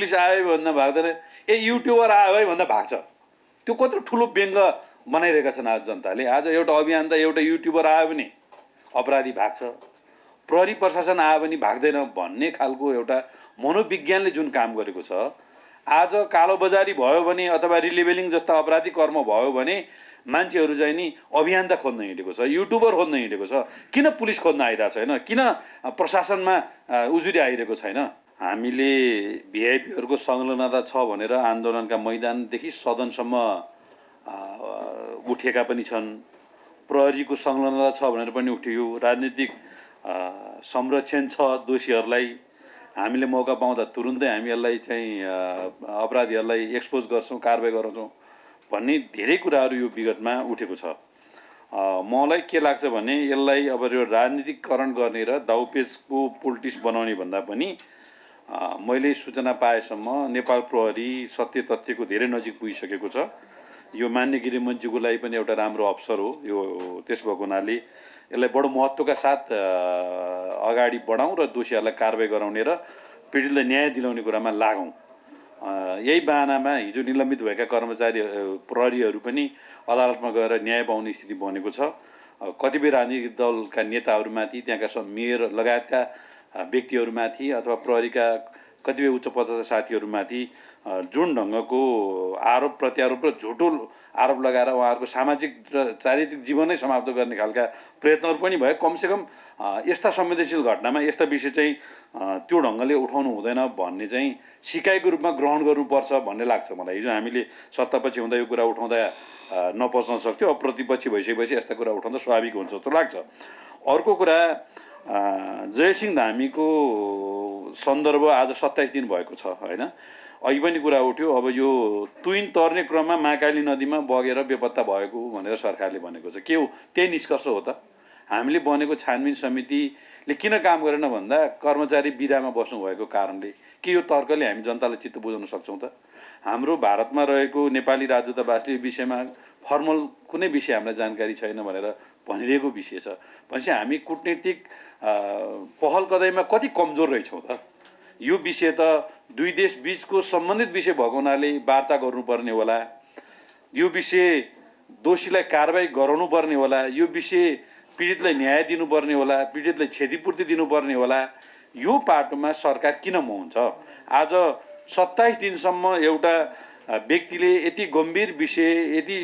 Police आयो भन्दा भाग्दैन, ए YouTuber आयो है भन्दा भाग्छ। त्यो कत्रो ठुलो व्यङ्ग बनाइरहेका छन् आज जनताले। आज एउटा अभियान त एउटा युट्युबर आयो भने अपराधी भाग्छ, प्रहरी प्रशासन आयो भने भाग्दैन भन्ने खालको एउटा मनोविज्ञानले जुन काम गरेको छ। आज कालोबजारी भयो भने अथवा रिलेबलिङ जस्ता अपराधिक कर्म भयो भने मान्छेहरू चाहिँ नि अभियान त खोज्न हिँडेको छ, युट्युबर खोज्न हिँडेको छ। किन पुलिस खोज्न आइरहेको छैन? किन प्रशासनमा उजुरी आइरहेको छैन? हामीले भिआइपीहरूको संलग्नता छ भनेर आन्दोलनका मैदानदेखि सदनसम्म उठेका पनि छन्। प्रहरीको संलग्नता छ भनेर पनि उठ्यो। राजनीतिक संरक्षण छ दोषीहरूलाई। हामीले मौका पाउँदा तुरुन्तै हामी यसलाई चाहिँ अपराधीहरूलाई एक्सपोज गर्छौँ, कारबाही गराउँछौँ भन्ने धेरै कुराहरू यो विगतमा उठेको छ। मलाई के लाग्छ भने यसलाई अब यो राजनीतिकरण गर्ने र दाउपेचको पोलिटिक्स बनाउने भन्दा पनि मैले सूचना पाएसम्म नेपाल प्रहरी सत्य तथ्यको धेरै नजिक पुगिसकेको छ। यो मान्य गृहमन्त्रीको लागि पनि एउटा राम्रो अवसर हो। यो त्यस भएको हुनाले यसलाई बडो महत्त्वका साथ अगाडि बढाउँ र दोषीहरूलाई कारबाही गराउने र पीडितलाई न्याय दिलाउने कुरामा लागौँ। यही बाहनामा हिजो निलम्बित भएका कर्मचारी प्रहरीहरू पनि अदालतमा गएर न्याय पाउने स्थिति बनेको छ। कतिपय राजनीतिक दलका नेताहरूमाथि, त्यहाँका मेयर लगायतका व्यक्तिहरूमाथि अथवा प्रहरीका कतिपय उच्च पदस्थ साथीहरूमाथि जुन ढङ्गको आरोप प्रत्यारोप र झुटो आरोप लगाएर उहाँहरूको सामाजिक र चारित्रिक जीवनै समाप्त गर्ने खालका प्रयत्नहरू पनि भए। कमसेकम यस्ता संवेदनशील घटनामा यस्ता विषय चाहिँ त्यो ढङ्गले उठाउनु हुँदैन भन्ने चाहिँ सिकाइको रूपमा ग्रहण गर्नुपर्छ भन्ने लाग्छ मलाई। हिजो हामीले सत्तापछि हुँदा यो कुरा उठाउँदा नपच्न सक्थ्यो, अब प्रतिपक्षी भइसकेपछि यस्ता कुरा उठाउँदा स्वाभाविक हुन्छ जस्तो लाग्छ। अर्को कुरा, जयसिंह धामीको सन्दर्भ आज 27 दिन भएको छ होइन। अघि पनि कुरा उठ्यो, अब यो तुइन तर्ने क्रममा महाकाली नदीमा बगेर बेपत्ता भएको भनेर सरकारले भनेको छ। के हो? त्यही निष्कर्ष हो त? हामीले बनेको छानबिन समितिले किन काम गरेन भन्दा कर्मचारी बिदामा बस्नुभएको कारणले। के यो तर्कले हामी जनतालाई चित्त बुझाउन सक्छौँ त? हाम्रो भारतमा रहेको नेपाली राजदूतावासले यो विषयमा फर्मल कुनै विषय हामीलाई जानकारी छैन भनेर भनिरहेको विषय छ। भनेपछि हामी कूटनीतिक पहल कदमीमा कति कमजोर रहेछौँ त? यो विषय त दुई देश बीचको सम्बन्धित विषय भएको हुनाले वार्ता गर्नुपर्ने होला। यो विषय दोषीलाई कारबाही गराउनु पर्ने होला। यो विषय पीडितलाई न्याय दिनुपर्ने होला, पीडितलाई क्षतिपूर्ति दिनुपर्ने होला। यो पाटोमा सरकार किन मौन छ? आज 27 दिनसम्म एउटा व्यक्तिले यति गम्भीर विषय, यति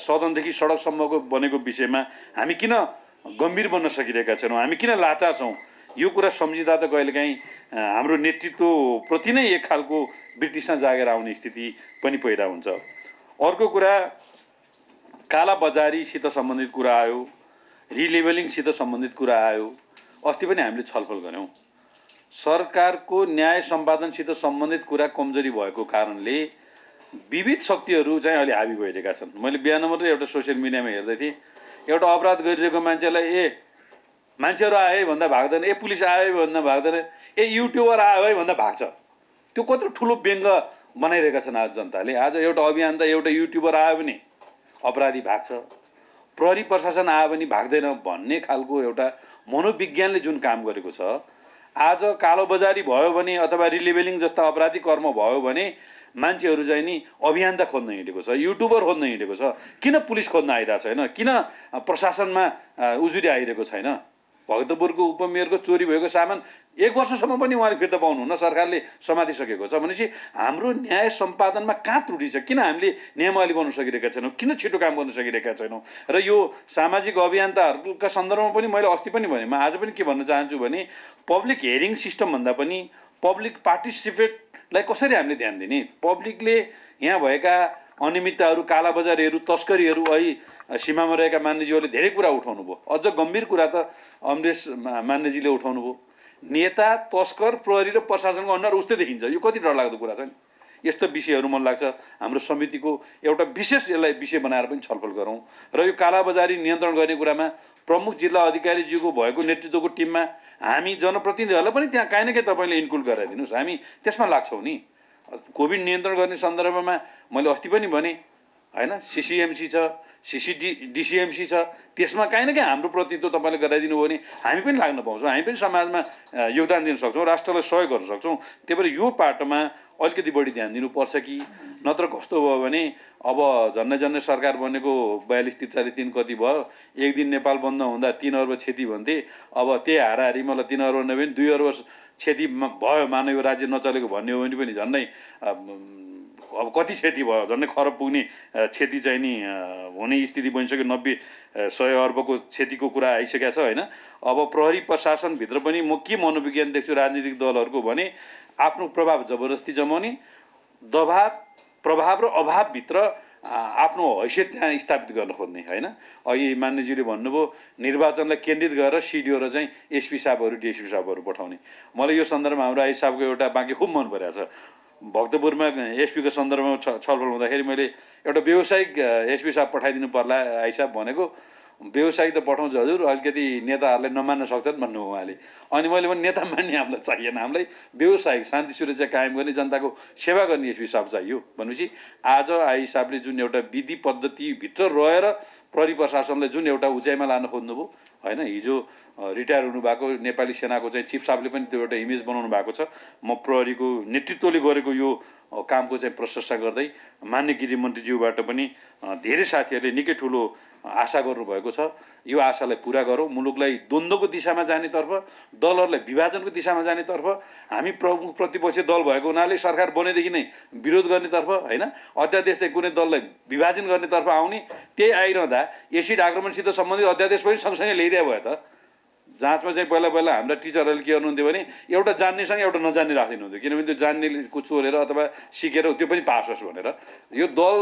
सदनदेखि सडकसम्मको बनेको विषयमा हामी किन गम्भीर बन्न सकिरहेका छैनौँ? हामी किन लाचार छौँ? यो कुरा सम्झिँदा त कहिलेकाहीँ हाम्रो नेतृत्वप्रति नै एक खालको वृत्तिसँग जागेर आउने स्थिति पनि पैदा हुन्छ। अर्को कुरा, कालाबजारीसित सम्बन्धित कुरा आयो, रिलेबलिङसित सम्बन्धित कुरा आयो। अस्ति पनि हामीले छलफल गऱ्यौँ। सरकारको न्याय सम्पादनसित सम्बन्धित कुरा कमजोरी भएको कारणले विविध शक्तिहरू चाहिँ अहिले हाबी भइरहेका छन्। मैले बिहान मात्रै एउटा सोसियल मिडियामा हेर्दै थिएँ, एउटा अपराध गरिरहेको मान्छेलाई मान्छेहरू आयो है भन्दा भाग्दैन, ए पुलिस आयो भन्दा भाग्दैन, ए युट्युबर आयो है भन्दा भाग्छ। त्यो कत्रो ठुलो व्यङ्ग बनाइरहेका छन् आज जनताले। आज एउटा अभियान त एउटा युट्युबर आयो भने अपराधी भाग्छ, प्रहरी प्रशासन आयो भने भाग्दैन भन्ने खालको एउटा मनोविज्ञानले जुन काम गरेको छ। आज कालोबजारी भयो भने अथवा रिलेबलिङ जस्ता अपराधिक कर्म भयो भने मान्छेहरू चाहिँ नि अभियान त खोज्न हिँडेको छ, युट्युबर खोज्न हिँडेको छ। किन पुलिस खोज्न आइरहेको छैन? किन प्रशासनमा उजुरी आइरहेको छैन? भक्तपुरको उपमेयरको चोरी भएको सामान 1 वर्षसम्म पनि उहाँले फिर्ता पाउनुहुन्न, सरकारले समातिसकेको छ। भनेपछि हाम्रो न्याय सम्पादनमा कहाँ त्रुटि छ? किन हामीले नियमावली बनाउन सकिरहेका छैनौँ? किन छिटो काम गर्न सकिरहेका छैनौँ? र यो सामाजिक अभियन्ताहरूका सन्दर्भमा पनि मैले अस्ति पनि भने, म आज पनि के भन्न चाहन्छु भने पब्लिक हेरिङ सिस्टम भन्दा पनि पब्लिक पार्टिसिपेटलाई कसरी हामीले ध्यान दिने? पब्लिकले यहाँ भएका अनियमितताहरू, कालाबजारीहरू, तस्करीहरू अहिले सीमामा रहेका मान्यजीहरूले धेरै कुरा उठाउनु भयो। अझ गम्भीर कुरा त अमरेश मान्यजीले उठाउनु भयो। नेता, तस्कर, प्रहरी र प्रशासनको अनुहार उस्तै देखिन्छ। यो कति डरलाग्दो कुरा छ नि। यस्तो विषयहरू मन लाग्छ हाम्रो समितिको एउटा विशेष यसलाई विषय बनाएर पनि छलफल गरौँ। र यो कालाबजारी नियन्त्रण गर्ने कुरामा प्रमुख जिल्ला अधिकारीज्यूको भएको नेतृत्वको टिममा हामी जनप्रतिनिधिहरूलाई पनि त्यहाँ काहीँ न काहीँ तपाईँले इन्क्लुड गराइदिनुहोस्। हामी त्यसमा लाग्छौँ नि। कोभिड नियन्त्रण गर्ने सन्दर्भमा मैले अस्ति पनि भने हैन, सिसिएमसी छ, डिसिएमसी छ, त्यसमा काहीँ न काहीँ हाम्रो प्रतिनिधित्व तपाईँले गराइदिनु भयो भने हामी पनि लाग्न पाउँछौँ, हामी पनि समाजमा योगदान दिन सक्छौँ, राष्ट्रलाई सहयोग गर्न सक्छौँ। त्यही भएर यो पाटोमा अलिकति बढी ध्यान दिनुपर्छ कि नत्र कस्तो भयो भने अब झन्डै सरकार बनेको 42-43 कति भयो, एक दिन नेपाल बन्द हुँदा 3 अर्ब क्षति भन्थे, अब त्यही हाराहारी मलाई 3 अर्ब नभए 2 अर्ब क्षति भयो मानव यो राज्य नचलेको भन्ने हो भने पनि झन्डै अब कति क्षति भयो, झन्डै खरब पुग्ने क्षति चाहिँ नि हुने स्थिति बनिसक्यो। 90-100 अर्बको क्षतिको कुरा आइसकेको छ हैन। अब प्रहरी प्रशासनभित्र पनि म के मनोविज्ञान देख्छु राजनीतिक दलहरूको भने आफ्नो प्रभाव जबरजस्ती जमाउने, प्रभाव र अभावभित्र आफ्नो हैसियत त्यहाँ स्थापित गर्न खोज्ने हैन। अघि मान्यज्यूले भन्नुभयो निर्वाचनलाई केन्द्रित गरेर सिडिओ र चाहिँ एसपी साहबहरू डिएसपी साहबहरू पठाउने। मलाई यो सन्दर्भमा हाम्रो आइ साहबको एउटा बाँकी खुब मन परेको छ। भक्तपुरमा एसपीको सन्दर्भमा छलफल हुँदाखेरि मैले एउटा व्यावसायिक एसपी साहब पठाइदिनु पर्ला आइ साहब भनेको, व्यावसायिक त पठाउँछ हजुर, अलिकति नेताहरूलाई नमान्न सक्छन् भन्नु उहाँले। अनि मैले पनि नेता मान्ने हामीलाई चाहिएन, हामीलाई व्यावसायिक शान्ति सुरक्षा कायम गर्ने, जनताको सेवा गर्ने एसपी साहब चाहियो भनेपछि आज आइ साहबले जुन एउटा विधि पद्धतिभित्र रहेर प्रहरी प्रशासनलाई जुन एउटा उचाइमा लान खोज्नुभयो हैन। हिजो रिटायर हुनुभएको नेपाली सेनाको चाहिँ चिफ साहबले पनि त्यो एउटा इमेज बनाउनु भएको छ। म प्रहरीको नेतृत्वले गरेको यो कामको चाहिँ प्रशंसा गर्दै मान्य गृहमन्त्रीज्यूबाट पनि धेरै साथीहरूले निकै ठुलो आशा गर्नुभएको छ। यो आशालाई पुरा गरौँ, मुलुकलाई द्वन्द्वको दिशामा जानेतर्फ, दलहरूलाई विभाजनको दिशामा जानेतर्फ, हामी प्रमुख प्रतिपक्षी दल भएको हुनाले सरकार बनेदेखि नै विरोध गर्नेतर्फ हैन, अध्यादेश चाहिँ कुनै दललाई विभाजन गर्नेतर्फ आउने, त्यही आइरहँदा एसिड आक्रमणसित सम्बन्धित अध्यादेश पनि सँगसँगै ल्याइदिया भयो त। जाँचमा चाहिँ पहिला हाम्रा टिचरहरूले के गर्नुहुन्थ्यो भने एउटा जान्नेसँग एउटा नजान्ने राखिदिनुहुन्थ्यो, किनभने त्यो जान्नेको चोरेर अथवा सिकेर त्यो पनि पास होस् भनेर। यो दल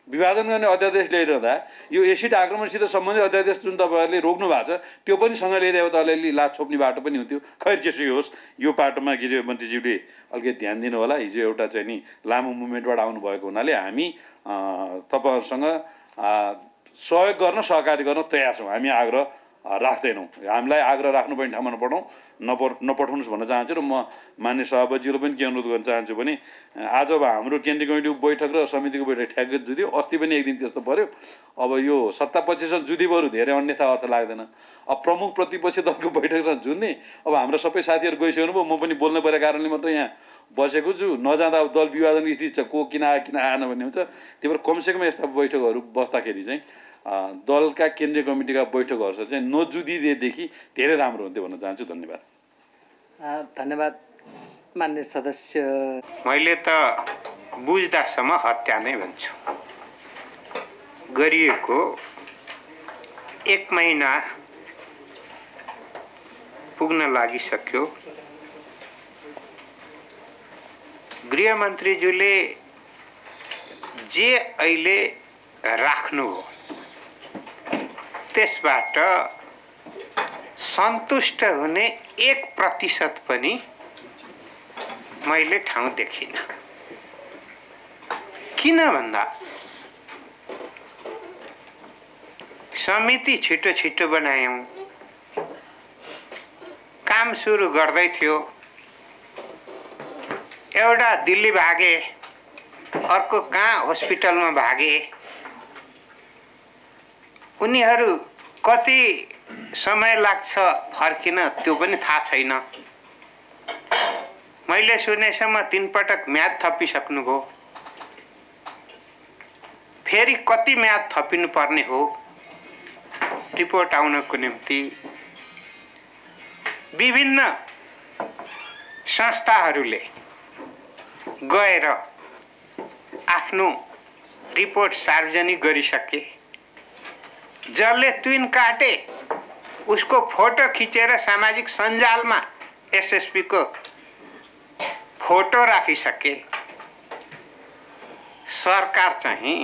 विभाजन गर्ने अध्यादेश ल्याइरहँदा यो एसिड आक्रमणसित सम्बन्धित अध्यादेश जुन तपाईँहरूले रोक्नु भएको छ त्यो पनि सँगै ल्याइदियो त अलिअलि लाज छोप्ने बाटो पनि हुन्थ्यो। खैर जेसुकै होस्, यो पाटोमा गृहमन्त्रीज्यूले अलिकति ध्यान दिनु होला। हिजो एउटा चाहिँ नि लामो मुभमेन्टबाट आउनुभएको हुनाले हामी तपाईँहरूसँग सहयोग गर्न, सहकारी गर्न तयार छौँ। हामी आग्रह राख्दैनौँ, हामीलाई आग्रह राख्नुपर्ने ठाउँमा नपठाउनुहोस् भन्न चाहन्छु। र म मान्य सभापतिज्यूले पनि के अनुरोध गर्न चाहन्छु भने आज अब हाम्रो केन्द्रीय कमिटीको बैठक र समितिको बैठक ठ्याक्कै जुद्यो, अस्ति पनि एक दिन त्यस्तो पर्यो। अब यो सत्तापक्षसँग जुधी बरु धेरै अन्यथा अर्थ लाग्दैन। अब प्रमुख प्रतिपक्षी दलको बैठकसँग जुन्ने, अब हाम्रो सबै साथीहरू गइसक्नुभयो, म पनि बोल्नु परेको कारणले मात्रै यहाँ बसेको छु। नजाँदा अब दल विभाजनको स्थिति छ, को किन आएन भन्ने हुन्छ। त्यही भएर कमसेकम यस्ता बैठकहरू बस्दाखेरि चाहिँ दलका केन्द्रीय कमिटीका बैठकहरूसँग चाहिँ नजुदिएदेखि धेरै राम्रो हुन्थ्यो भन्न चाहन्छु। धन्यवाद। धन्यवाद मान्य सदस्य। मैले त बुझ्दासम्म हत्या नै भन्छु। गरिएको 1 महिना पुग्न लागिसक्यो। गृहमन्त्रीज्यूले जे अहिले राख्नु हो त्यसबाट सन्तुष्ट हुने 1% पनि मैले ठाउँ देखिनँ। किन भन्दा समिति छिटो छिटो बनायौँ, काम सुरु गर्दै थियो, एउटा दिल्ली भागे, अर्को कहाँ हस्पिटलमा भागे। उनीहरू कति समय लाग्छ फर्किन त्यो पनि थाहा छैन। मैले सुनेसम्म 3 पटक म्याद थपिसक्नुभयो, फेरि कति म्याद थपिनु पर्ने हो रिपोर्ट आउनको निम्ति। विभिन्न संस्थाहरूले गएर आफ्नो रिपोर्ट सार्वजनिक गरिसके। जसले ट्विन काटे उसको फोटो खिचेर सामाजिक सञ्जालमा एसएसपी को फोटो राखिसके। सरकार चाहिँ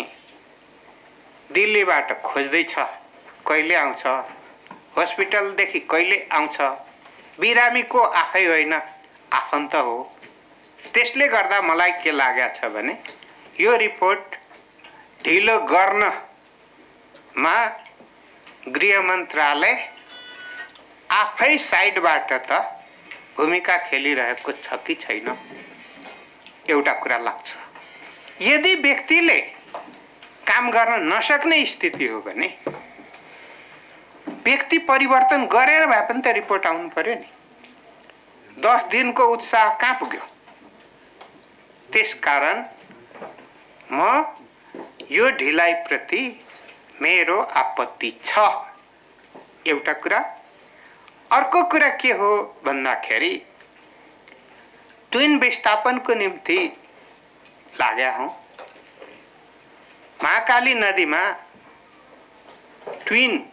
दिल्लीबाट खोज्दैछ कहिले आउँछ, हस्पिटलदेखि कहिले आउँछ। बिरामीको आफै होइन, आफन्त हो। त्यसले गर्दा मलाई के लागेको छ भने यो रिपोर्ट ढिलो गर्नमा गृह मन्त्रालय आफै साइडबाट त भूमिका खेलिरहेको छ कि छैन, एउटा कुरा लाग्छ। यदि व्यक्तिले काम गर्न नसक्ने स्थिति हो भने व्यक्ति परिवर्तन गरेर भए पनि त रिपोर्ट आउनु पर्यो नि। 10 दिनको उत्साह कहाँ पुग्यो? त्यसकारण म यो ढिलाइप्रति मेरो आपत्ति छ, एउटा कुरा। अर्को कुरा के हो भन्दाखेरि ट्विन विस्थापनको निम्ति लाग्या हौं। महाकाली नदीमा ट्विन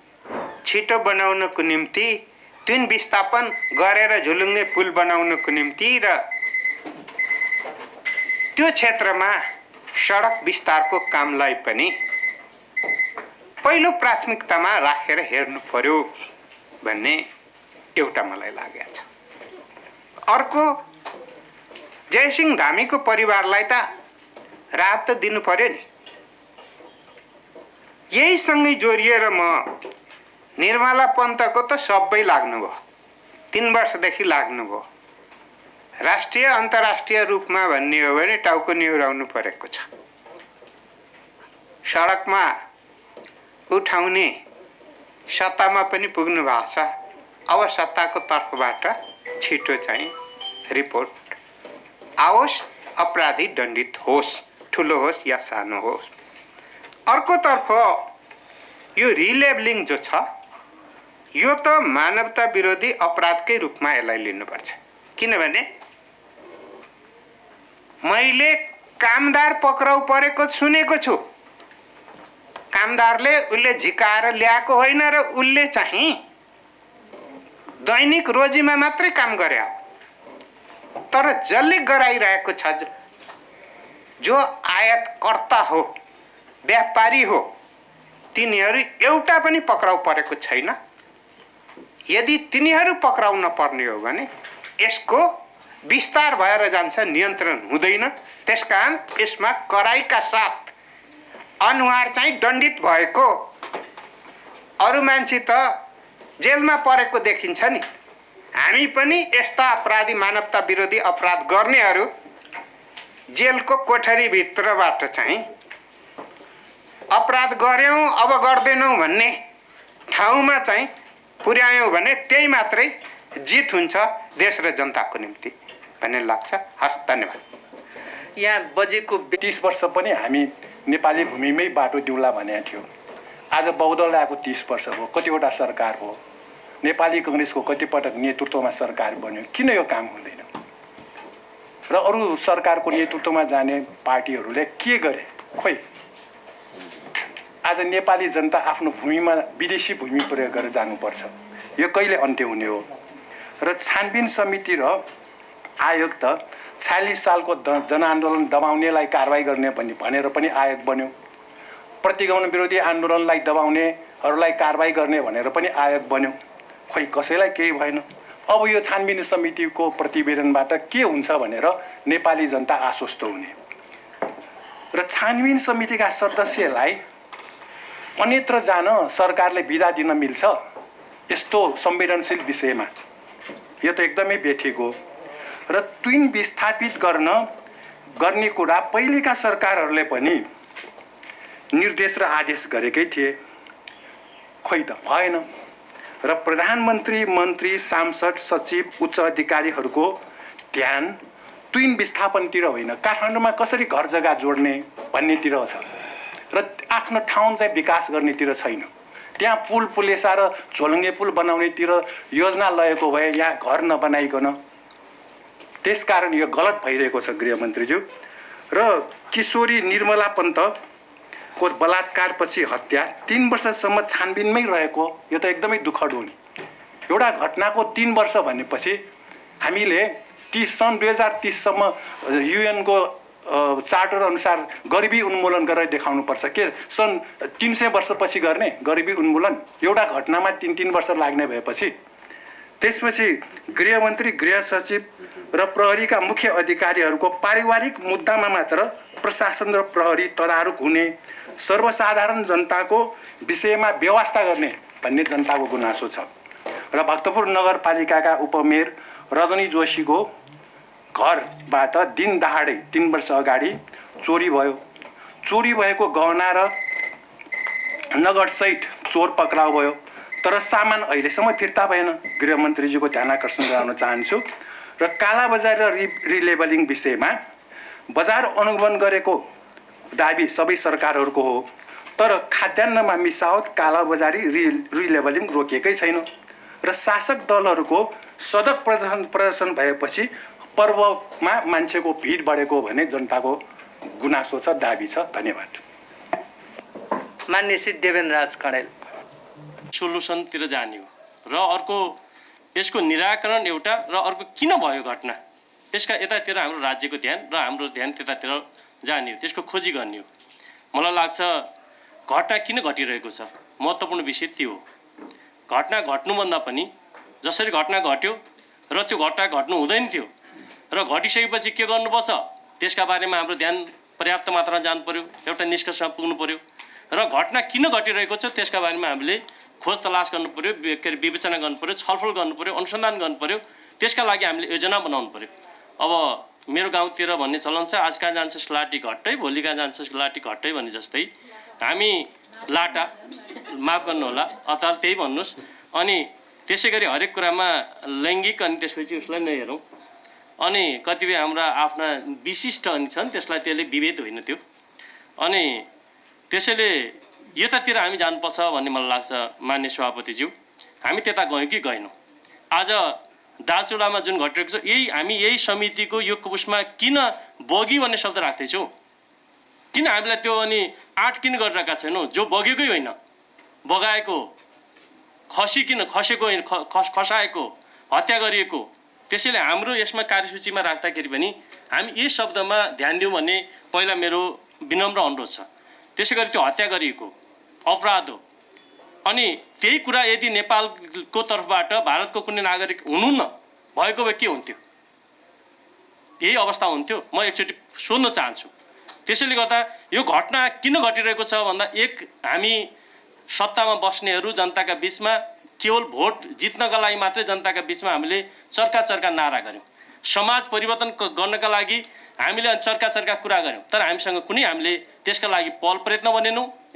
छिटो बनाउनको निम्ति, ट्विन विस्थापन गरेर झुलुङ्गे पुल बनाउनको निम्ति र त्यो क्षेत्रमा सडक विस्तारको कामलाई पनि पहिलो प्राथमिकतामा राखेर हेर्नु पर्यो भन्ने एउटा मलाई लागेको छ। अर्को, जयसिंह धामीको परिवारलाई त राहत त दिनु पर्यो नि। यही सँगै जोडिएर म निर्मला पन्तको त सबै लाग्नुभयो, 3 वर्षदेखि लाग्नुभयो। राष्ट्रिय अन्तर्राष्ट्रिय रूपमा भन्ने हो भने टाउको निहुराउनु परेको छ। सडकमा उठाउने सत्तामा पनि पुग्नु भएको छ। अब सत्ताको तर्फबाट छिटो चाहिँ रिपोर्ट आओस्, अपराधी दण्डित होस्, ठुलो होस् या सानो होस्। अर्कोतर्फ यो रिलेबलिङ जो छ, यो त मानवता विरोधी अपराधकै रूपमा यसलाई लिनुपर्छ। किनभने मैले कामदार पक्राउ परेको सुनेको छु। कामदारले उसले झिकाएर ल्याएको होइन र उसले चाहिँ दैनिक रोजीमा मात्रै काम गरे, तर जसले गराइरहेको छ, जो आयातकर्ता हो, व्यापारी हो, तिनीहरू एउटा पनि पक्राउ परेको छैन। यदि तिनीहरू पक्राउ नपर्ने हो भने यसको विस्तार भएर जान्छ, नियन्त्रण हुँदैन। त्यसकारण यसमा कराइका साथ अनुहार चाहिँ दण्डित भएको, अरू मान्छे त जेलमा परेको देखिन्छ नि। हामी पनि यस्ता अपराधी, मानवता विरोधी अपराध गर्नेहरू जेलको कोठरीभित्रबाट चाहिँ अपराध गर्यौं अब गर्दैनौं भन्ने ठाउँमा चाहिँ पुर्यायौं भने त्यही मात्रै जित हुन्छ देश र जनताको निम्ति भन्ने लाग्छ। हस्, धन्यवाद। यहाँ बजेको 30 वर्ष पनि हामी नेपाली भूमिमै बाटो दिउँला भनेको थियो। आज बहुदल आएको 30 वर्ष भयो, कतिवटा सरकार भयो, नेपाली कांग्रेसको कतिपटक नेतृत्वमा सरकार बन्यो, किन यो काम हुँदैन? र अरू सरकारको नेतृत्वमा जाने पार्टीहरूले के गरे? खोइ, आज नेपाली जनता आफ्नो भूमिमा विदेशी भूमि प्रयोग गरेर जानुपर्छ। यो कहिले अन्त्य हुने हो? र छानबिन समिति र आयोग त 46 सालको जनआन्दोलन दबाउनेलाई कारवाही गर्ने भनेर पनि आयोग बन्यो। प्रतिगमन विरोधी आन्दोलनलाई दबाउनेहरूलाई कारवाही गर्ने भनेर पनि आयोग बन्यो। खोइ कसैलाई केही भएन। अब यो छानबिन समितिको प्रतिवेदनबाट के हुन्छ भनेर नेपाली जनता आश्वस्त हुने र छानबिन समितिका सदस्यलाई अन्यत्र जान सरकारले बिदा दिन मिल्छ यस्तो संवेदनशील विषयमा? यो त एकदमै बेठिक हो। र ट्विन विस्थापित गर्ने कुरा पहिलेका सरकारहरूले पनि निर्देश र आदेश गरेकै थिए, खोइ त भएन। र प्रधानमन्त्री, मन्त्री, सांसद, सचिव, उच्च अधिकारीहरूको ध्यान ट्विन विस्थापनतिर होइन, काठमाडौँमा कसरी घर जग्गा जोड्ने भन्नेतिर छ र आफ्नो ठाउँ चाहिँ विकास गर्नेतिर छैन। त्यहाँ पुल पुलेसा र झोलुङ्गे पुल बनाउनेतिर योजना लगेको भए यहाँ घर नबनाइकन। त्यसकारण यो गलत भइरहेको छ गृहमन्त्रीज्यू। र किशोरी निर्मला पन्तको बलात्कारपछि हत्या 3 वर्षसम्म छानबिनमै रहेको, यो त एकदमै दुःखद हो नि। एउटा घटनाको 3 वर्ष भनेपछि हामीले सन् 2030 सम्म UN को चार्टर अनुसार गरिबी उन्मूलन गरेर देखाउनुपर्छ। के सन् 300 वर्षपछि गर्ने गरिबी उन्मूलन? एउटा घटनामा 3 वर्ष लाग्ने भएपछि त्यसपछि गृहमन्त्री, गृह सचिव र प्रहरीका मुख्य अधिकारीहरूको पारिवारिक मुद्दामा मात्र प्रशासन र प्रहरी तदारुक हुने, सर्वसाधारण जनताको विषयमा व्यवस्था गर्ने भन्ने जनताको गुनासो छ। र भक्तपुर नगरपालिकाका उपमेयर रजनी जोशीको घरबाट दिन दहाडै 3 वर्ष अगाडि चोरी भयो। चोरी भएको गहना र नगदसहित चोर पक्राउ भयो, तर सामान अहिलेसम्म फिर्ता भएन। गृहमन्त्रीजीको ध्यान आकर्षण गराउन चाहन्छु। र कालाबजारी र रिलेबलिङ विषयमा बजार अनुगमन गरेको दाबी सबै सरकारहरूको हो, तर खाद्यान्नमा मिसावट, कालाबजारी, रिलेबलिङ रोकिएकै छैन। र शासक दलहरूको सडक प्रदर्शन भएपछि पर्वमा मान्छेको भिड बढेको भने जनताको गुनासो छ, दाबी छ। धन्यवाद। मान्य श्री देवेन्द्र राज कँडेल। सोलुसनतिर जाने हो र अर्को यसको निराकरण एउटा र अर्को किन भयो घटना, यसका यतातिर हाम्रो राज्यको ध्यान र हाम्रो ध्यान त्यतातिर जाने हो, त्यसको खोजी गर्ने हो। मलाई लाग्छ घटना किन घटिरहेको छ, महत्त्वपूर्ण विषय त्यो हो। घटना घट्नुभन्दा पनि जसरी घटना घट्यो र त्यो घटना घट्नु हुँदैन थियो र घटिसकेपछि के गर्नुपर्छ त्यसका बारेमा हाम्रो ध्यान पर्याप्त मात्रामा जानु पर्यो, एउटा निष्कर्षमा पुग्नु पर्यो। र घटना किन घटिरहेको छ त्यसका बारेमा हामीले खोज तलास गर्नु पर्यो, विवेचना गर्नु पर्यो, छलफल गर्नु पर्यो, अनुसन्धान गर्नु पर्यो। त्यसका लागि हामीले योजना बनाउनु पर्यो। अब मेरो गाउँतिर भन्ने चलन छ, आज कहाँ जान्छस् लाटी घट्टै, भोलि कहाँ जान्छस् लाटी घट्टै भने जस्तै हामी लाटा, माफ गर्नुहोला, अथवा त्यही भन्नुहोस्। अनि त्यसै गरी हरेक कुरामा लैङ्गिक अनि त्यसपछि उसलाई नै हेरौँ। अनि कतिपय हाम्रा आफ्ना विशिष्ट अनि छन्, त्यसलाई त्यसले विभेद होइन त्यो। अनि त्यसैले यतातिर हामी जानुपर्छ भन्ने मलाई लाग्छ। मान्य सभापतिज्यू, हामी त्यता गयौँ कि गएनौँ? आज दार्चुलामा जुन घटिरहेको छ, हामी यही समितिको यो उसमा किन बगी भन्ने शब्द राख्दैछौँ? किन हामीलाई त्यो अनि आँट किन गरिरहेका छैनौँ? जो बगेकै होइन, बगाएको, खसी किन खसेको होइन, खसाएको, हत्या गरिएको। त्यसैले हाम्रो यसमा कार्यसूचीमा राख्दाखेरि पनि हामी यही शब्दमा ध्यान दिउँ भन्ने पहिला मेरो विनम्र अनुरोध छ। त्यसै गरी त्यो हत्या गरिएको अपराध हो। अनि त्यही कुरा यदि नेपालको तर्फबाट भारतको कुनै नागरिक हुनुहुन्न भएको भए के हुन्थ्यो? यही अवस्था हुन्थ्यो। म एकचोटि सोध्न चाहन्छु। त्यसैले गर्दा यो घटना किन घटिरहेको छ भन्दा, एक हामी सत्तामा बस्नेहरू जनताका बिचमा केवल भोट जित्नका लागि मात्रै जनताका बिचमा हामीले चर्का नारा गऱ्यौँ। समाज परिवर्तन गर्नका लागि हामीले चर्का कुरा गऱ्यौँ, तर हामीसँग कुनै हामीले त्यसका लागि पहल प्रयत्न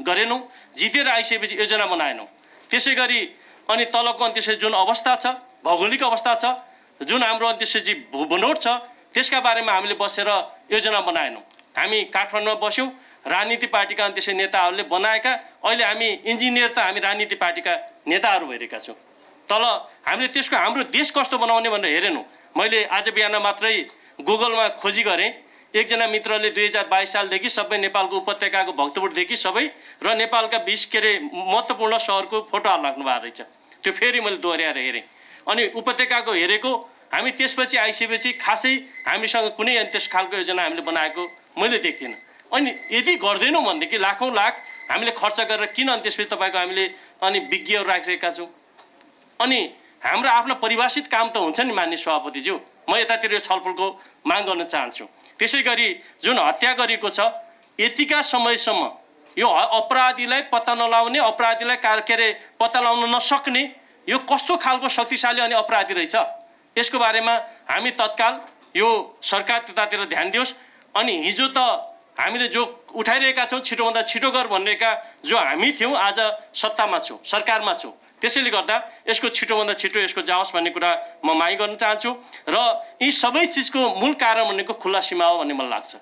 गरेनौँ। जितेर आइसकेपछि योजना बनाएनौँ। त्यसै गरी अनि तलको अनि त्यसै जुन अवस्था छ, भौगोलिक अवस्था छ, जुन हाम्रो अनि त्यसपछि बनोट छ, त्यसका बारेमा हामीले बसेर योजना बनाएनौँ। हामी काठमाडौँमा बस्यौँ, राजनीति पार्टीका अनि त्यसै नेताहरूले बनाएका, अहिले हामी इन्जिनियर त हामी राजनीति पार्टीका नेताहरू भइरहेका छौँ। तल हामीले त्यसको हाम्रो देश कस्तो बनाउने भनेर हेरेनौँ। मैले आज बिहान मात्रै गुगलमा खोजी गरेँ, एकजना मित्रले 2022 सालदेखि सबै नेपालको उपत्यकाको भक्तपुरदेखि सबै र नेपालका 20 महत्त्वपूर्ण सहरको फोटोहरू राख्नु भएको रहेछ। त्यो फेरि मैले दोहोऱ्याएर हेरेँ। अनि उपत्यकाको हेरेको, हामी त्यसपछि आइसकेपछि खासै हामीसँग कुनै त्यस खालको योजना हामीले बनाएको मैले देख्दिनँ। अनि यदि गर्दैनौँ भनेदेखि लाखौँ लाख हामीले खर्च गरेर किन अनि त्यसपछि तपाईँको हामीले अनि विज्ञहरू राखिरहेका छौँ? अनि हाम्रो आफ्नो परिभाषित काम त हुन्छ नि। मान्य सभापतिज्यू, म यतातिर यो छलफलको माग गर्न चाहन्छु। त्यसै गरी जुन हत्या गरिएको छ, यतिका समयसम्म यो अपराधीलाई पत्ता नलाउने, अपराधीलाई पत्ता लगाउन नसक्ने यो कस्तो खालको शक्तिशाली अनि अपराधी रहेछ, यसको बारेमा हामी तत्काल यो सरकार त्यतातिर ध्यान दियोस्। अनि हिजो त हामीले जो उठाइरहेका छौँ, छिटोभन्दा छिटो गर भनेका जो हामी थियौँ, आज सत्तामा छौँ, सरकारमा छौँ। त्यसैले गर्दा यसको छिटोभन्दा छिटो यसको जाओस् भन्ने कुरा म माग गर्न चाहन्छु। र यी सबै चिजको मूल कारण भनेको खुल्ला सीमा हो भन्ने मलाई लाग्छ।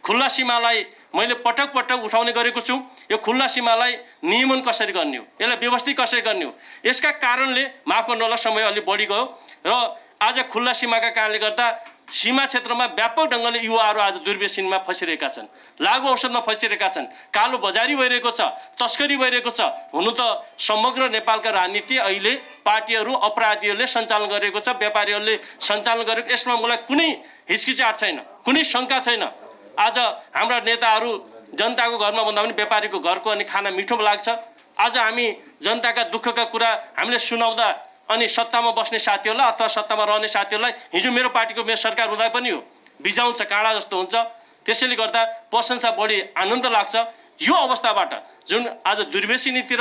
खुल्ला सीमालाई मैले पटक उठाउने गरेको छु। यो खुल्ला सीमालाई नियमन कसरी गर्ने हो, यसलाई व्यवस्थित कसरी गर्ने हो, यसका कारणले माफ गर्नुहोला समय अलि बढी गयो। र आज खुल्ला सीमाका कारणले गर्दा सीमा क्षेत्रमा व्यापक ढङ्गले युवाहरू आज दुर्व्यसनमा फसिरहेका छन्, लागु औषधमा फसिरहेका छन्, कालो बजारी भइरहेको छ, तस्करी भइरहेको छ। हुनु त समग्र नेपालका राजनीति अहिले पार्टीहरू, अपराधीहरूले सञ्चालन गरेको छ, व्यापारीहरूले सञ्चालन गरेको। यसमा मलाई कुनै हिचकिचाट छैन, कुनै शङ्का छैन। आज हाम्रा नेताहरू जनताको घरमा भन्दा पनि व्यापारीको घरको अनि खाना मिठो लाग्छ। आज हामी जनताका दुःखका कुरा हामीले सुनाउँदा अनि सत्तामा बस्ने साथीहरूलाई अथवा सत्तामा रहने साथीहरूलाई हिजो मेरो पार्टीको सरकार हुँदा पनि हो बिजाउँछ, काँडा जस्तो हुन्छ। त्यसैले गर्दा प्रशंसा बढी आनन्द लाग्छ। यो अवस्थाबाट जुन आज दुर्व्यसनीतिर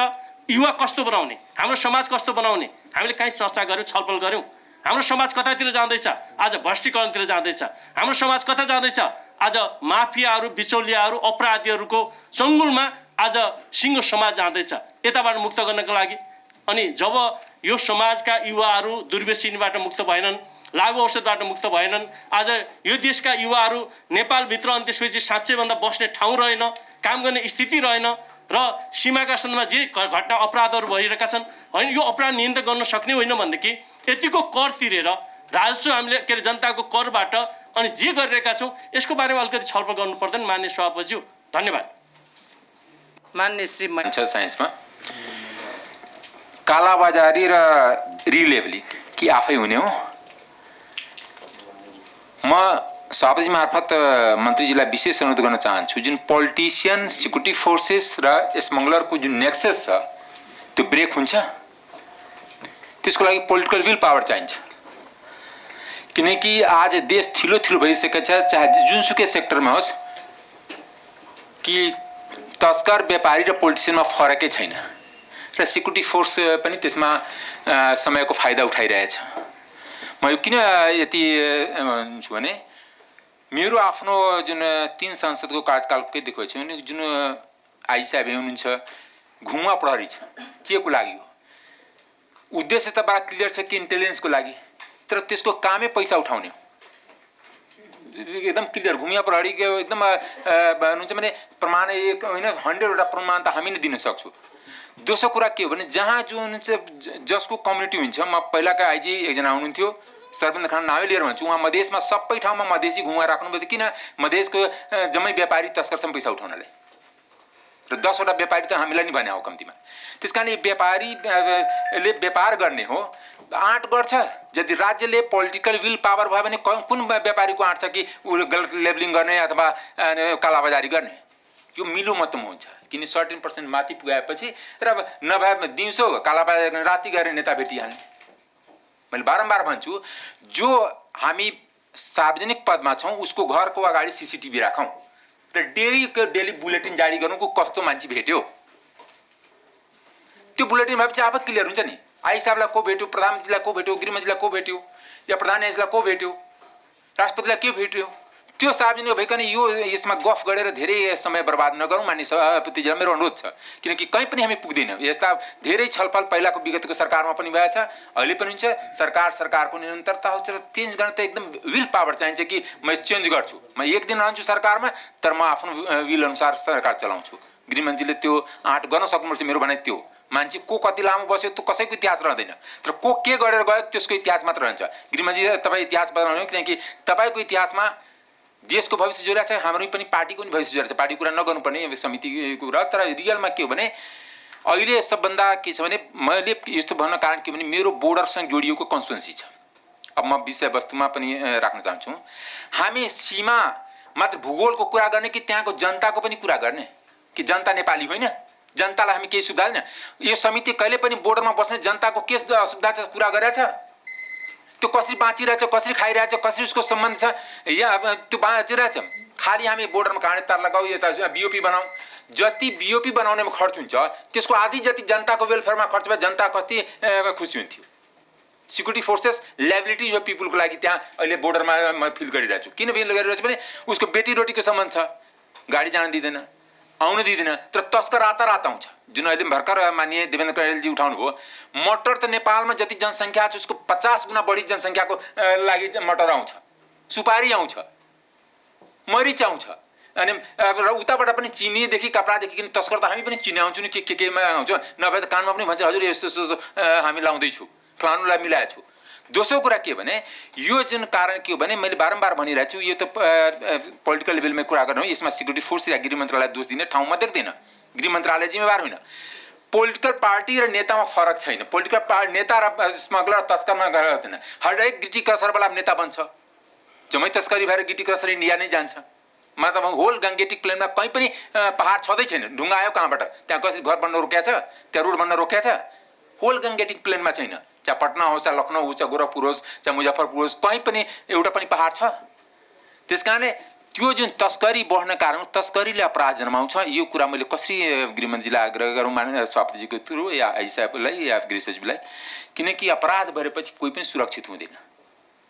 युवा कस्तो बनाउने, हाम्रो समाज कस्तो बनाउने हामीले कहीँ चर्चा गऱ्यौँ, छलफल गऱ्यौँ? हाम्रो समाज कतातिर जाँदैछ? आज भ्रष्टीकरणतिर जाँदैछ। हाम्रो समाज कता जाँदैछ? आज माफियाहरू, बिचौलियाहरू, अपराधीहरूको चङ्गुलमा आज सिङ्गो समाज जाँदैछ यताबाट मुक्त गर्नको लागि। अनि जब यो समाजका युवाहरू दुर्व्यसनीबाट मुक्त भएनन्, लागु औषधबाट मुक्त भएनन्, आज यो देशका युवाहरू नेपालभित्र अनि त्यसपछि साँच्चैभन्दा बस्ने ठाउँ रहेन, काम गर्ने स्थिति रहेन र सीमाका सन्दर्भमा जे घटना अपराधहरू भइरहेका छन्, होइन यो अपराध नियन्त्रण गर्न सक्ने होइन भनेदेखि यतिको कर तिरेर राजस्व हामीले के अरे जनताको करबाट अनि जे गरिरहेका छौँ यसको बारेमा अलिकति छलफल गर्नु पर्दैन मान्य सभापतिज्यू। धन्यवाद। मान्य श्री साइन्समा कालाबाजारी र रिलेबलिङ कि आफै हुने हो? म सभापति मार्फत मन्त्रीजीलाई विशेष अनुरोध गर्न चाहन्छु, जुन पोलिटिसियन, सिक्युरिटी फोर्सेस र स्मग्लरको जुन नेक्सस छ त्यो ब्रेक हुन्छ, त्यसको लागि पोलिटिकल विल पावर चाहिन्छ। किनकि आज देश थिलो थिलो भइसकेको छ, चाहे जुनसुकै सेक्टरमा होस्, कि तस्कर, व्यापारी र पोलिटिसियनमा फरकै छैन र सिक्युरिटी फोर्स पनि त्यसमा समयको फाइदा उठाइरहेछ। म यो किन यति भन्छु भने मेरो आफ्नो जुन 3 संसदको कार्यकालकै देखेको छु भने जुन आइजी साहब हुनुहुन्छ घुमुवा प्रहरी छ, के को लागि हो? उद्देश्य त बडा क्लियर छ कि इन्टेलिजेन्सको लागि, तर त्यसको कामै पैसा उठाउने हो। एकदम क्लियर घुमिया प्रहरीको एकदम भन्नुहुन्छ भने प्रमाण एक होइन 100वटा प्रमाण त हामी नै दिन सक्छौँ। दोस्रो कुरा के हो भने जहाँ जुन जसको कम्युनिटी हुन्छ, म पहिलाका आइजी एकजना हुनुहुन्थ्यो सर्वेन्द्र खान नामै लिएर भन्छु, उहाँ मधेसमा सबै ठाउँमा मधेसी घुमा राख्नुभयो। किन? मधेसको जम्मै व्यापारी तस्करसम्म पैसा उठाउनलाई र 10वटा व्यापारी त हामीलाई नि भने हो कम्तीमा। त्यस कारण व्यापारीले व्यापार गर्ने हो, आँट गर्छ। यदि राज्यले पोलिटिकल विल पावर भयो भने कुन व्यापारीको आँट छ कि उसले गलत लेबलिङ गर्ने अथवा कालाबजारी गर्ने? यो मिलो मतमा हुन्छ। किन 13% माथि पुगाएपछि र नभए दिउँसो कालाबजारी गर्ने, राति गएर नेता भेटिहाल्ने। मैले बारम्बार भन्छु, जो हामी सार्वजनिक पदमा छौँ उसको घरको अगाडि CCTV राखौँ र डेली बुलेटिन जारी गरौँ को कस्तो मान्छे भेट्यो। त्यो बुलेटिन भएपछि आफै क्लियर हुन्छ नि, आइजी साहबलाई को भेट्यो, प्रधानमन्त्रीलाई को भेट्यो, गृहमन्त्रीलाई को भेट्यो, या प्रधान न्यायाधीशलाई को भेट्यो, राष्ट्रपतिलाई के भेट्यो। त्यो सार्वजनिक भइकन यो यसमा गफ गरेर धेरै समय बर्बाद नगरौँ मान्य सभापतिजीलाई मेरो अनुरोध छ। किनकि कहीँ पनि हामी पुग्दैनौँ। यस्ता धेरै छलफल पहिलाको विगतको सरकारमा पनि भएछ, अहिले पनि हुन्छ। सरकारको निरन्तरता हुन्छ र चेन्ज गर्न त एकदम विल पावर चाहिन्छ कि म चेन्ज गर्छु। म एक दिन रहन्छु सरकारमा, तर म आफ्नो विल अनुसार सरकार चलाउँछु। गृहमन्त्रीले त्यो आँट गर्न सक्नुपर्छ। मेरो भनाइ त्यो मान्छे को कति लामो बस्यो त्यो कसैको इतिहास रहँदैन, तर को के गरेर गयो त्यसको इतिहास मात्र रहन्छ। गृहमन्त्री तपाईँ इतिहास बनाउनु, किनकि तपाईँको इतिहासमा देशको भविष्य जोडिरहेको छ, हाम्रो पनि पार्टीको पनि भविष्य जोडिरहेको छ। पार्टीको कुरा नगर्नुपर्ने समितिको कुरा, तर रियलमा के हो भने अहिले सबभन्दा के छ भने मैले यस्तो भन्न कारण के भने मेरो बोर्डरसँग जोडिएको कन्स्टिट्युन्सी छ। अब म विषयवस्तुमा पनि राख्न चाहन्छु, हामी सीमा मात्र भूगोलको कुरा गर्ने कि त्यहाँको जनताको पनि कुरा गर्ने कि जनता नेपाली होइन, जनतालाई हामी केही सुविधा छैन। यो समिति कहिले पनि बोर्डरमा बस्ने जनताको के असुविधा छ कुरा गरेछ, त्यो कसरी बाँचिरहेछ, कसरी खाइरहेछ, कसरी उसको सम्बन्ध छ, या त्यो बाँचिरहेछ। खालि हामी बोर्डरमा काँडे तार लगाऊ, यता BOP बनाऊ। जति BOP बनाउनेमा खर्च हुन्छ त्यसको आधी जति जनताको वेलफेयरमा खर्च भए जनता कति खुसी हुन्थ्यो। सिक्युरिटी फोर्सेस लाइबिलिटी जो पिपुलको लागि त्यहाँ अहिले बोर्डरमा म फिल गरिरहेको छु। किन फिल गरिरहेको छु भने उसको बेटी रोटीको सम्बन्ध छ, गाडी जान दिँदैन, आउन दिँदैन, तर तस्कर राता आउँछ। जुन अहिले भर्खर मानिए देवेन्द्र कणेलजी उठाउनु भयो, मटर त नेपालमा जति जनसङ्ख्या छ उसको 50 गुणा बढी जनसङ्ख्याको लागि मटर आउँछ, सुपारी आउँछ, मरिच आउँछ। अनि र उताबाट पनि चिनीदेखि कपडादेखि किन तस्कर त हामी पनि चिनी आउँछौँ नि, केमा आउँछौँ। नभए त कानमा पनि भन्छ हजुर यस्तो यस्तो हामी लाउँदैछु, फलानुलाई मिलाएको छु। दोस्रो कुरा के भने यो जुन कारण के हो भने मैले बारम्बार भनिरहेको छु, यो त पोलिटिकल लेभलमा कुरा गर्नु हो। यसमा सिक्युरिटी फोर्स या गृह मन्त्रालयलाई दोष दिने ठाउँमा देख्दैन। गृह मन्त्रालय जिम्मेवार होइन। पोलिटिकल पार्टी र नेतामा फरक छैन। पोलिटिकल नेता र स्मग्लर तस्करमा गएको छैन। हरेक गिटी क्रसरवाला नेता बन्छ, जम्मै तस्करी भएर गिटी क्रसर इन्डिया नै जान्छ। मतलब होल गङ्गेटिक प्लेनमा कहीँ पनि पहाड छँदै छैन। ढुङ्गा आयो कहाँबाट, त्यहाँ कसरी घर बन्न रोकिएको छ, त्यहाँ रोड बन्न रोकिएको छ। होल गङ्गेटिक प्लेनमा छैन। चाहे पटना होस्, चाहे लखनऊ होस्, चाहे गोरखपुर होस्, चाहे मुजफ्फरपुर होस्, कहीँ पनि एउटा पनि पहाड छ। त्यस कारणले त्यो जुन तस्करी बढ्न कारण तस्करीले अपराध जन्माउँछ। यो कुरा मैले कसरी गृहमन्त्रीलाई आग्रह गरौँ माने सभापतिजीको थ्रु या आइजी साहबलाई या गृह सचिवलाई, किनकि अपराध भएपछि कोही पनि सुरक्षित हुँदैन।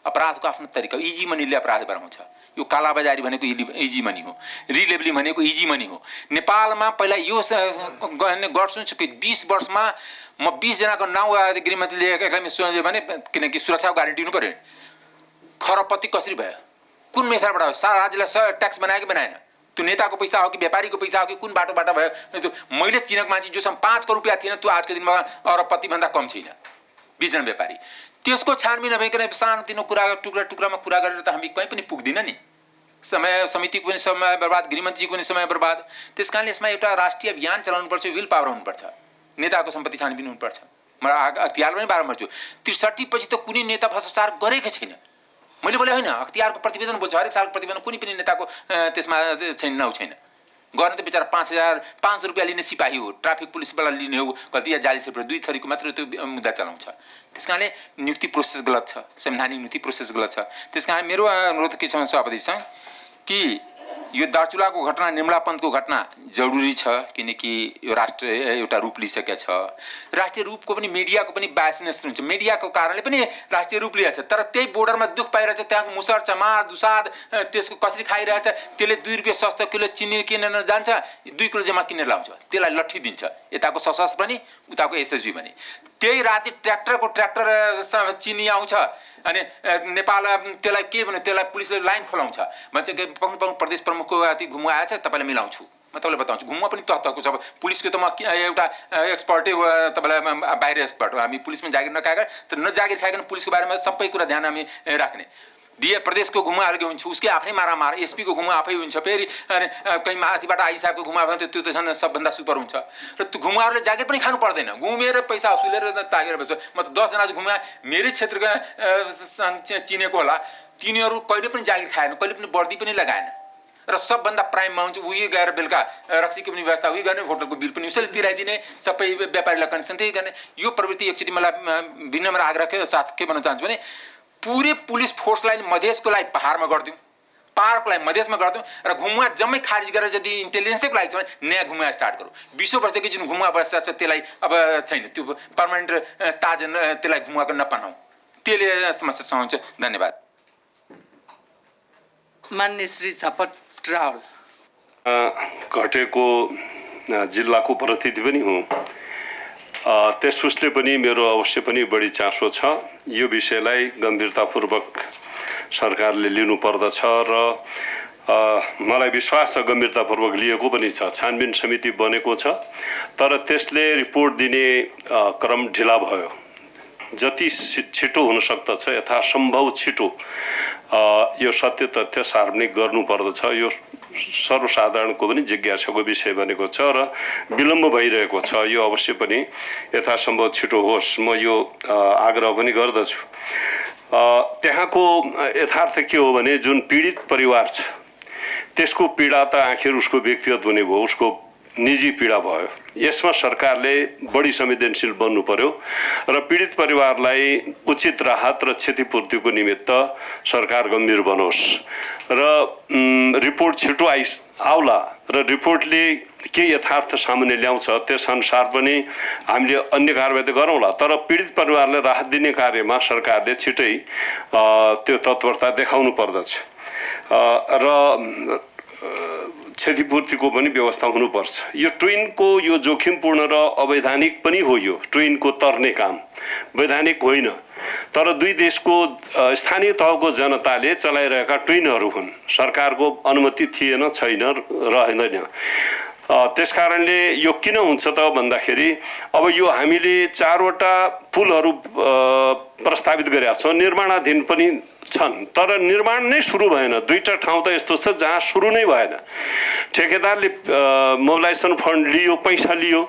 अपराधको आफ्नो तरिका इजी मनीले अपराध बनाउँछ यो कालाबजारी भनेको इजी मनी हो रिलेबलिङ भनेको इजी मनी हो नेपालमा पहिला यो गर्छु कि 20 वर्षमा म 20 जनाको नाउँ गृहमन्त्रीले एकाडेमी सोच्यो भने किनकि सुरक्षाको गारेन्टी दिनु पर्यो खरबपत्ती कसरी भयो कुन मेथडबाट भयो सारा राज्यलाई ट्याक्स बनायो कि बनाएन त्यो नेताको पैसा हो कि व्यापारीको पैसा हो कि कुन बाटोबाट भयो त्यो मैले चिनेको मान्छे जोसँग 5 करोड रुपियाँ थिएन त्यो आजको दिनमा अरबपतिभन्दा कम छैन 20 जना व्यापारी त्यसको छानबिन नभइकन सानोतिनो कुरा टुक्रामा कुरा गरेर त हामी कहीँ पनि पुग्दिन नि समय समितिको पनि समय बर्बाद गृहमन्त्रीको पनि समय बर्बाद त्यस कारणले यसमा एउटा राष्ट्रिय अभियान चलाउनुपर्छ विल पावर हुनुपर्छ नेताको सम्पत्ति छानबिन हुनुपर्छ म अख्तियार पनि बारम्बार छु 63 पछि त कुनै नेता भ्रष्टाचार गरेको छैन मैले बोले होइन अख्तियारको प्रतिवेदन बोल्छु हरेक सालको प्रतिवेदन कुनै पनि नेताको त्यसमा छैन नाउँ छैन गर्ने त बेचारा 5,500 रुपियाँ लिने सिपाही हो ट्राफिक पुलिसबाट लिने हो कति 40 रुपियाँ 2 थरीको मात्र त्यो मुद्दा चलाउँछ त्यस कारणले नियुक्ति प्रोसेस गलत छ संवैधानिक नियुक्ति प्रोसेस गलत छ त्यस कारण मेरो अनुरोध के छ सभापतिसँग कि यो दार्चुलाको घटना निर्मला पन्तको घटना जरुरी छ किनकि यो राष्ट्र एउटा रूप लिइसकेको छ राष्ट्रिय रूपको पनि मिडियाको पनि बायसनेस हुन्छ मिडियाको कारणले पनि राष्ट्रिय रूप लिएको छ तर त्यही बोर्डरमा दुख पाइरहेछ त्यहाँ मुसर चमार दुसाद त्यसको कसरी खाइरहेछ त्यसले 2 रुपियाँ सस्तो किलो चिनी किनेर जान्छ 2 किलो जम्मा किनेर लाउँछ त्यसलाई लट्ठी दिन्छ यताको सशस्त्र पनि उताको एसएसबी पनि त्यही राति ट्र्याक्टर चिनी आउँछ अनि नेपाल त्यसलाई के भन्यो त्यसलाई पुलिसले लाइन खोलाउँछ भन्छ कि पक्नु प्रदेश प्रमुखको अति घुम्नु आएछ तपाईँलाई मिलाउँछु म तपाईँलाई बताउँछु घुम्नु पनि तहको छ पुलिसको त म एउटा एक्सपर्टै हो तपाईँलाई बाहिर एक्सपर्ट हो हामी पुलिसमा जागिर नखाएर तर नजागिर खाइकन पुलिसको बारेमा सबै कुरा ध्यान हामी राख्ने डिए प्रदेशको घुमाहरूको हुन्छ उसकै आफै मारामार एसपीको घुमा आफै हुन्छ फेरि अनि कहीँ माथिबाट आइसाको घुमा भने त्यो त झन् सबभन्दा सुपर हुन्छ र त्यो घुमाहरूले जागिर पनि खानु पर्दैन घुमेर पैसा असुलेर तागेर बस्छ म त 10 जना घुमा मेरै क्षेत्रका चिनेको होला तिनीहरू कहिले पनि जागिर खाएन कहिले पनि वर्दी पनि लगाएन र सबभन्दा प्राइममा हुन्छ उही गएर बेलुका रक्सीको पनि व्यवस्था उही गर्ने होटलको बिल पनि उसैले तिराइदिने सबै व्यापारीलाई कनेक्सन त्यही गर्ने यो प्रवृत्ति एकचोटि मलाई विनम्र आग्रहका साथ के भन्न चाहन्छु भने पुरै पुलिस फोर्सलाई मधेसकोलाई पहाडमा गरिदिउँ पार्कलाई मधेसमा गरिदिउँ र घुमुवा जम्मै खारिज गरेर यदि इन्टेलिजेन्सैको लागि छ भने नयाँ घुमुवा स्टार्ट गरौँ 20 वर्षदेखि जुन घुमुवा अवस्था छ त्यसलाई अब छैन त्यो पर्मानेन्ट ताज त्यसलाई घुमुवाको नपनाऊ त्यसले समस्या समाउँछ धन्यवाद मान्य श्री झपट रावल घटेको जिल्लाको प्रतिनिधि पनि हुँ त्यस उसले पनि मेरो अवश्य पनि बढी चासो छ यो विषयलाई गम्भीरतापूर्वक सरकारले लिनुपर्दछ र मलाई विश्वास छ गम्भीरतापूर्वक लिएको पनि छ छानबिन समिति बनेको छ तर त्यसले रिपोर्ट दिने क्रम ढिला भयो जति छिटो हुन सक्दछ यथासम्भव छिटो यो सत्य तथ्य सार्वजनिक गर्नुपर्दछ यो सर्वसाधारणको पनि जिज्ञासाको विषय बनेको छ र विलम्ब भइरहेको छ यो अवश्य पनि यथासम्भव छिटो होस् म यो आग्रह पनि गर्दछु त्यहाँको यथार्थ के हो भने जुन पीडित परिवार छ त्यसको पीडा त आखिर उसको व्यक्तिगत हुने भयो उसको निजी पीडा भयो यसमा सरकारले बढी संवेदनशील बन्नु पर्यो र पीडित परिवारलाई उचित राहत र क्षतिपूर्तिको निमित्त सरकार गम्भीर बनोस् र रिपोर्ट छिटो आउला र रिपोर्टले के यथार्थ सामुन्ने ल्याउँछ त्यसअनुसार पनि हामीले अन्य कारबाही त गरौँला तर पीडित परिवारलाई राहत दिने कार्यमा सरकारले छिटै त्यो तत्परता देखाउनु पर्दछ र क्षतिपूर्तिको पनि व्यवस्था हुनुपर्छ यो ट्विनको यो जोखिमपूर्ण र अवैधानिक पनि हो यो ट्विनको तर्ने काम वैधानिक होइन तर दुई देशको स्थानीय तहको जनताले चलाइरहेका ट्विनहरू हुन् सरकारको अनुमति थिएन छैन रहेन त्यसकारणले यो किन हुन्छ त भन्दाखेरि अब यो हामीले 4वटा पुलहरू प्रस्तावित गरेका छौँ निर्माणाधीन पनि छन् तर निर्माण नै सुरु भएन 2टा ठाउँ त यस्तो छ जहाँ सुरु नै भएन ठेकेदारले मोबिलाइजेसन फन्ड लियो पैसा लियो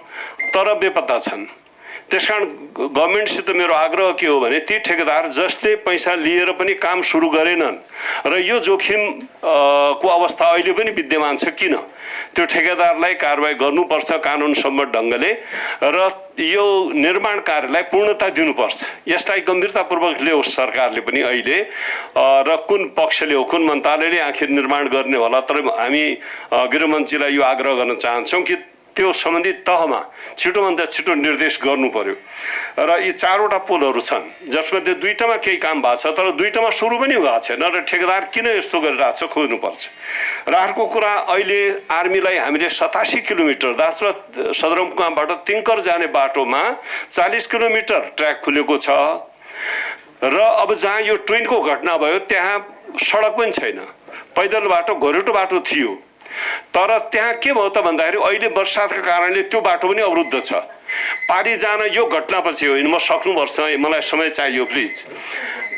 तर बेपत्ता छन् त्यसकारण गभर्नमेन्टसित मेरो आग्रह के हो भने ती ठेकेदार जसले पैसा लिएर पनि काम सुरु गरेनन् र यो जोखिम को अवस्था अहिले पनि विद्यमान छ किन त्यो ठेकेदारलाई कारबाही गर्नुपर्छ कानुनसम्मत ढङ्गले र यो निर्माण कार्यलाई पूर्णता दिनुपर्छ यसलाई गम्भीरतापूर्वक ल्याओस् सरकारले पनि अहिले र कुन पक्षले हो कुन मन्त्रालयले आखिर निर्माण गर्ने होला तर हामी गृहमन्त्रीलाई यो आग्रह गर्न चाहन्छौँ कि त्यो सम्बन्धित तहमा छिटोभन्दा छिटो निर्देश गर्नु पर्यो र यी 4वटा पुलहरू छन् जसमध्ये 2टामा केही काम भएको छ तर 2टामा सुरु पनि भएको छैन र ठेकेदार किन यस्तो गरिरहेको छ खोज्नुपर्छ र अर्को कुरा अहिले आर्मीलाई हामीले 87 किलोमिटर दार्चुला सदरमुकामबाट तिङ्कर जाने बाटोमा 40 किलोमिटर ट्र्याक खुलेको छ र अब जहाँ यो ट्रेनको घटना भयो त्यहाँ सडक पनि छैन पैदल बाटो घरेटो बाटो थियो तर त्यहाँ के भयो त भन्दाखेरि अहिले बर्सातका कारणले त्यो बाटो पनि अवरुद्ध छ पारी जान यो घटनापछि होइन म सक्नुपर्छ मलाई समय चाहियो प्लिज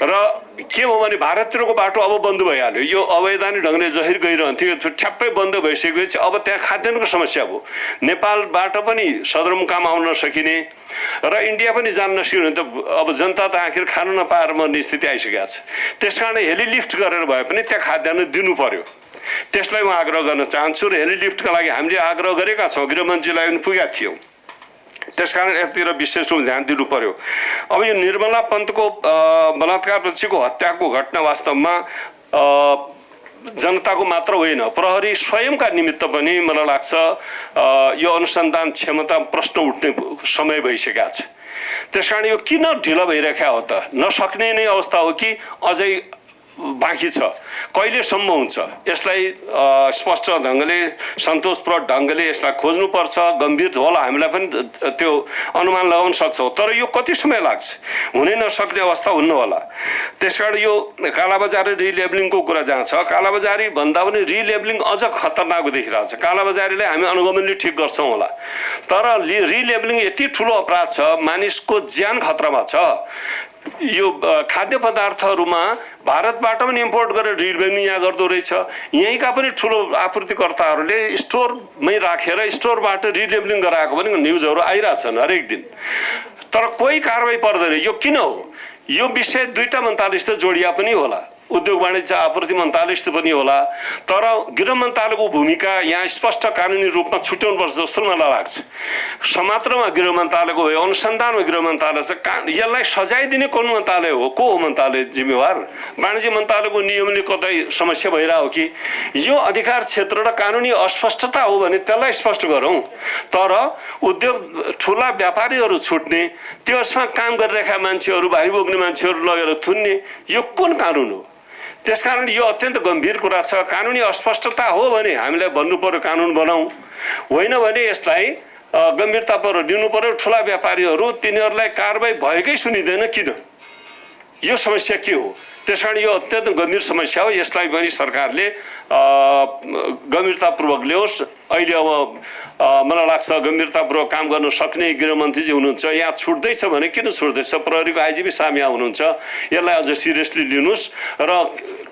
र के भयो भने भारततिरको बाटो अब बन्द भइहाल्यो यो अवैधानिक ढङ्गले जहिर गइरहन्थ्यो त्यो ठ्याप्पै बन्द भइसकेपछि अब त्यहाँ खाद्यान्नको समस्या भयो नेपालबाट पनि सदरमुकाम आउन नसकिने र इन्डिया पनि जान नसकिने त अब जनता त आखिर खान नपाएर मर्ने स्थिति आइसकेको छ त्यसकारण हेलिलिफ्ट गरेर भए पनि त्यहाँ खाद्यान्न दिनु पर्यो त्यसलाई म आग्रह गर्न चाहन्छु र हेलिलिफ्टका लागि हामीले आग्रह गरेका छौँ गृहमन्त्रीलाई पनि पुगेका थियौँ त्यसकारण यतिर विशेष रूपमा ध्यान दिनु पर्यो अब यो निर्मला पन्तको बलात्कारपछिको हत्याको घटना वास्तवमा जनताको मात्र होइन प्रहरी स्वयंका निमित्त पनि मलाई लाग्छ यो अनुसन्धान क्षमता प्रश्न उठ्ने समय भइसकेको छ त्यसकारण यो किन ढिलो भइरहेको हो त नसक्ने नै अवस्था हो कि अझै बाँकी छ कहिलेसम्म हुन्छ यसलाई स्पष्ट ढङ्गले सन्तोषप्रद ढङ्गले यसलाई खोज्नुपर्छ गम्भीर होला हामीलाई पनि त्यो अनुमान लगाउन सक्छौँ तर यो कति समय लाग्छ हुनै नसक्ने अवस्था हुन्न होला त्यसकारण यो कालाबजारी रिलेबलिङको कुरा जहाँ छ कालाबजारी भन्दा पनि रिलेबलिङ अझ खतरनाक देखिरहेको छ कालाबजारीलाई हामी अनुगमनले ठिक गर्छौँ होला तर रिलेबलिङ यति ठुलो अपराध छ मानिसको ज्यान खतरामा छ यो खाद्य पदार्थहरूमा भारतबाट पनि इम्पोर्ट गरेर रिलेबलिङ यहाँ गर्दो रहेछ यहीँका पनि ठुलो आपूर्तिकर्ताहरूले स्टोरमै राखेर स्टोरबाट रिलेबलिङ गराएको पनि न्युजहरू आइरहेछन् हरेक दिन तर कोही कारवाही पर्दैन यो किन हो यो विषय 2टा मन्त्रालयसित जोडिया पनि होला उद्योग वाणिज्य आपूर्ति मन्त्रालयसित पनि होला तर गृह मन्त्रालयको भूमिका यहाँ स्पष्ट कानुनी रूपमा छुट्याउनुपर्छ जस्तो मलाई लाग्छ समात्रमा गृह मन्त्रालयको भयो अनुसन्धानमा गृह मन्त्रालय छ यसलाई सजाय दिने कुन मन्त्रालय हो को हो मन्त्रालय जिम्मेवार वाणिज्य मन्त्रालयको नियमले कतै समस्या भइरहेको कि यो अधिकार क्षेत्र र कानुनी अस्पष्टता हो भने त्यसलाई स्पष्ट गरौँ तर उद्योग ठुला व्यापारीहरू छुट्ने त्यसमा काम गरिरहेका मान्छेहरू भारी बोक्ने मान्छेहरू लगेर थुन्ने यो कुन कानुन हो त्यसकारण यो अत्यन्त गम्भीर कुरा छ कानुनी अस्पष्टता हो भने हामीलाई भन्नु पर्यो कानुन बनाऊ होइन भने यसलाई गम्भीरतापूर्वक लिनु पर्यो ठुला व्यापारीहरू तिनीहरूलाई कारबाही भएकै सुनिँदैन किन यो समस्या के हो त्यसकारण यो अत्यन्त गम्भीर समस्या हो यसलाई पनि सरकारले गम्भीरतापूर्वक ल्याओस् अहिले अब मलाई लाग्छ गम्भीरतापूर्वक काम गर्न सक्ने गृहमन्त्रीजी हुनुहुन्छ यहाँ छुट्दैछ भने किन छुट्दैछ प्रहरीको आइजिपी सामी हुनुहुन्छ यसलाई अझ सिरियसली लिनुहोस् र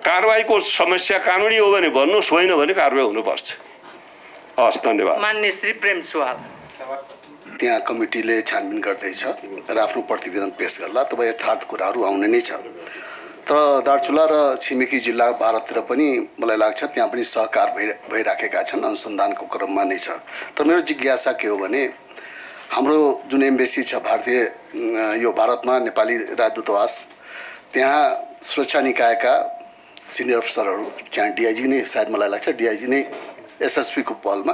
कारबाहीको समस्या कानुनी हो भने भन्नुहोस् होइन भने कारबाही हुनुपर्छ हस् धन्यवाद मान्य श्री प्रेम सुवाल त्यहाँ कमिटीले छानबिन गर्दैछ र आफ्नो प्रतिवेदन पेश गर्ला तब यथार्थ कुराहरू आउने नै छ तर दार्चुला र छिमेकी जिल्ला भारततिर पनि मलाई लाग्छ त्यहाँ पनि सहकार भइराखेका छन् अनुसन्धानको क्रममा नै छ तर मेरो जिज्ञासा के हो भने हाम्रो जुन एम्बेसी छ भारतीय यो भारतमा नेपाली राजदूतावास त्यहाँ सुरक्षा निकायका सिनियर अफसरहरू त्यहाँ डिआइजी नै सायद मलाई लाग्छ डिआइजी नै एसएसपीको पहलमा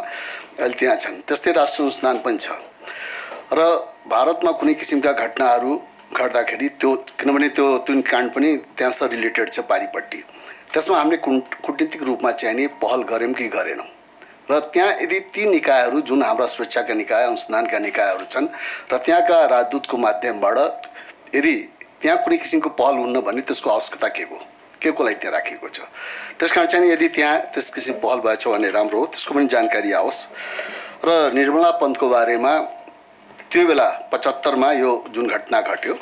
अहिले त्यहाँ छन् त्यस्तै राष्ट्र अनुसन्धान पनि छ र भारतमा कुनै किसिमका घटनाहरू घट्दाखेरि त्यो किनभने त्यो काण्ड पनि त्यहाँसँग रिलेटेड छ पारिपट्टि त्यसमा हामीले कूटनीतिक रूपमा चाहिँ नि पहल गऱ्यौँ कि गरेनौँ र त्यहाँ यदि ती निकायहरू जुन हाम्रा सुरक्षाका निकाय अनुसन्धानका निकायहरू छन् र त्यहाँका राजदूतको माध्यमबाट यदि त्यहाँ कुनै किसिमको पहल हुन्न भने त्यसको आवश्यकता के को लागि त्यहाँ राखिएको छ त्यसकारण चाहिँ यदि त्यहाँ त्यस किसिम पहल भएछ भने राम्रो हो त्यसको पनि जानकारी आओस् र निर्मला पन्तको बारेमा त्यो बेला 75मा यो जुन घटना घट्यो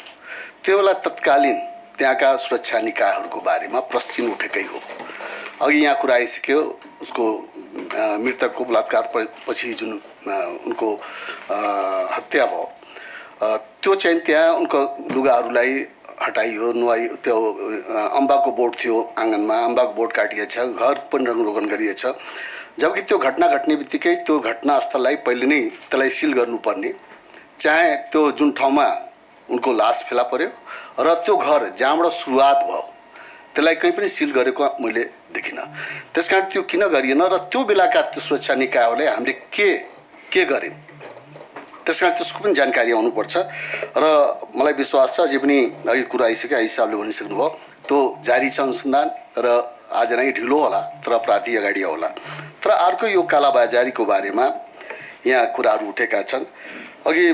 त्यो बेला तत्कालीन त्यहाँका सुरक्षा निकायहरूको बारेमा प्रश्न उठेकै हो अघि यहाँ कुरा आइसक्यो उसको मृतकको बलात्कार पछि जुन उनको हत्या भयो त्यो चाहिँ त्यहाँ उनको लुगाहरूलाई हटाइयो नुहाइयो त्यो अम्बाको बोर्ड थियो आँगनमा अम्बाको बोर्ड काटिएछ घर पनि रङरोगन गरिएछ जबकि त्यो घटना घट्ने बित्तिकै त्यो घटनास्थललाई पहिले नै त्यसलाई सिल गर्नुपर्ने चाहे त्यो जुन ठाउँमा उनको लास फेला पर्यो र त्यो घर जहाँबाट सुरुवात भयो त्यसलाई कहीँ पनि सिल गरेको मैले देखिनँ त्यसकारण त्यो किन गरिएन र त्यो बेलाका त्यो सुरक्षा निकायहरूले हामीले के के गऱ्यौँ, त्यस कारण त्यसको पनि जानकारी आउनुपर्छ। र मलाई विश्वास छ अझै पनि अघि कुरा आइसक्यो, आइस साहबले भनिसक्नुभयो, त्यो जारी छ अनुसन्धान र आज नै ढिलो होला तर अपराधी अगाडि आउला। तर अर्को यो कालाबाजारीको बारेमा यहाँ कुराहरू उठेका छन्। अघि